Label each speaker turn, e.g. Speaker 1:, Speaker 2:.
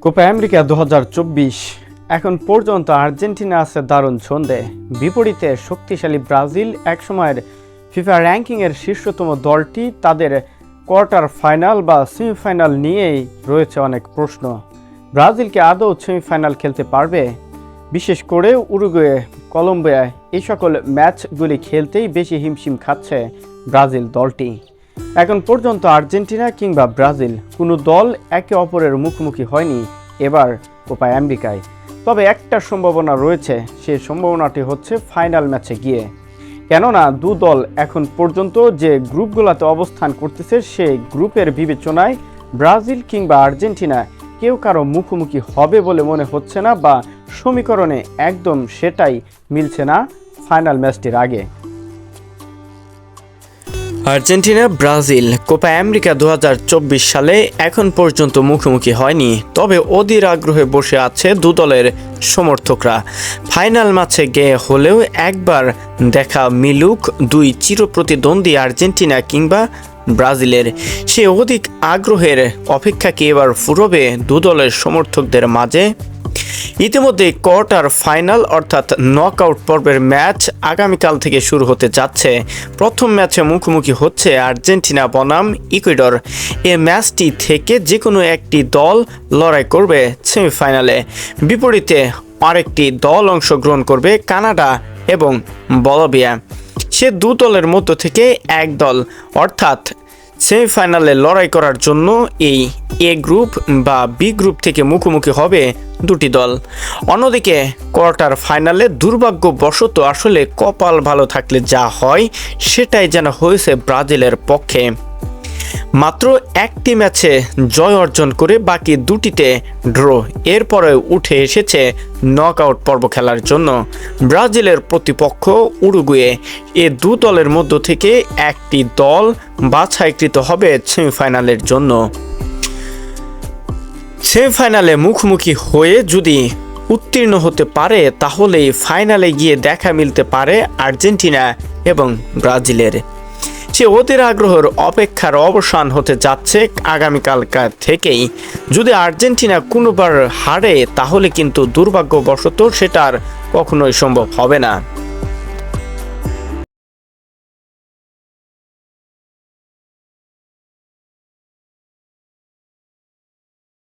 Speaker 1: Copa America 2024 এখন পর্যন্ত Argentina আছে দারুণ ছন্দে। বিপরীতে শক্তিশালী ব্রাজিল, একসময়ের ফিফা র্যাঙ্কিংয়ের শীর্ষতম দলটি, তাদের কোয়ার্টার ফাইনাল বা সেমিফাইনাল নিয়েই রয়েছে অনেক প্রশ্ন। ব্রাজিলকে আদৌ সেমিফাইনাল খেলতে পারবে? বিশেষ করে উরুগুয়ে, কলম্বিয়ায় এই সকল ম্যাচগুলি খেলতেই বেশি হিমশিম খাচ্ছে ব্রাজিল দলটি। এখন পর্যন্ত আর্জেন্টিনা কিংবা ব্রাজিল কোনো দল একে অপরের মুখোমুখি হয়নি এবার কোপা আমেরিকায়। তবে একটা সম্ভাবনা রয়েছে, সেই সম্ভাবনাটি হচ্ছে ফাইনাল ম্যাচে গিয়ে। কেননা দু দল এখন পর্যন্ত যে গ্রুপগুলোতে অবস্থান করতেছে, সেই গ্রুপের বিবেচনায় ব্রাজিল কিংবা আর্জেন্টিনা কেউ কারো মুখোমুখি হবে বলে মনে হচ্ছে না, বা সমীকরণে একদম সেটাই মিলছে না ফাইনাল ম্যাচটির আগে। আর্জেন্টিনা ব্রাজিল কোপা আমেরিকা 2024 সালে এখন পর্যন্ত মুখোমুখি হয়নি, তবে অধীর আগ্রহে বসে আছে দু দলের সমর্থকরা। ফাইনাল ম্যাচে গিয়ে হলেও একবার দেখা মিলুক দুই চিরপ্রতিদ্বন্দ্বী আর্জেন্টিনা কিংবা ব্রাজিলের। সে অধিক আগ্রহের অপেক্ষা কি এবার ফুরবে দু দলের সমর্থকদের মাঝে? ইতিমধ্যে কোয়ার্টার ফাইনাল অর্থাৎ নকআউট পর্বের ম্যাচ আগামীকাল থেকে শুরু হতে যাচ্ছে। প্রথম ম্যাচে মুখোমুখি হচ্ছে আর্জেন্টিনা বনাম ইকুয়েডর। এ ম্যাচটি থেকে যে কোনো একটি দল লড়াই করবে সেমিফাইনালে। বিপরীতে আরেকটি দল অংশগ্রহণ করবে কানাডা এবং বলিভিয়া। সে দু দলের মধ্য থেকে এক দল অর্থাৎ সেমিফাইনালে লড়াই করার জন্য এই এ গ্রুপ বা বি গ্রুপ থেকে মুখোমুখি হবে দুটি দল। অন্যদিকে কোয়ার্টার ফাইনালে দুর্ভাগ্যবশত আসলে কপাল ভালো থাকলে যা হয় সেটাই যেন হয়েছে ব্রাজিলের পক্ষে। মাত্র একটি ম্যাচে জয় অর্জন করে বাকি দুটিতে ড্র, এরপরে উঠে এসেছে নকআউট পর্ব খেলার জন্য ব্রাজিলের প্রতিপক্ষ উরুগুয়ে। এ দু দলের মধ্য থেকে একটি দল বাছাইকৃত হবে সেমিফাইনালের জন্য। সেমিফাইনালে মুখোমুখি হয়ে যদি উত্তীর্ণ হতে পারে, তাহলে ফাইনালে গিয়ে দেখা মিলতে পারে আর্জেন্টিনা এবং ব্রাজিলের। সে অধীর আগ্রহের অপেক্ষার অবসান হতে যাচ্ছে আগামীকালকার থেকেই। যদি আর্জেন্টিনা কোনোবার হারে, তাহলে কিন্তু দুর্ভাগ্যবশত সেটার কখনোই সম্ভব হবে না।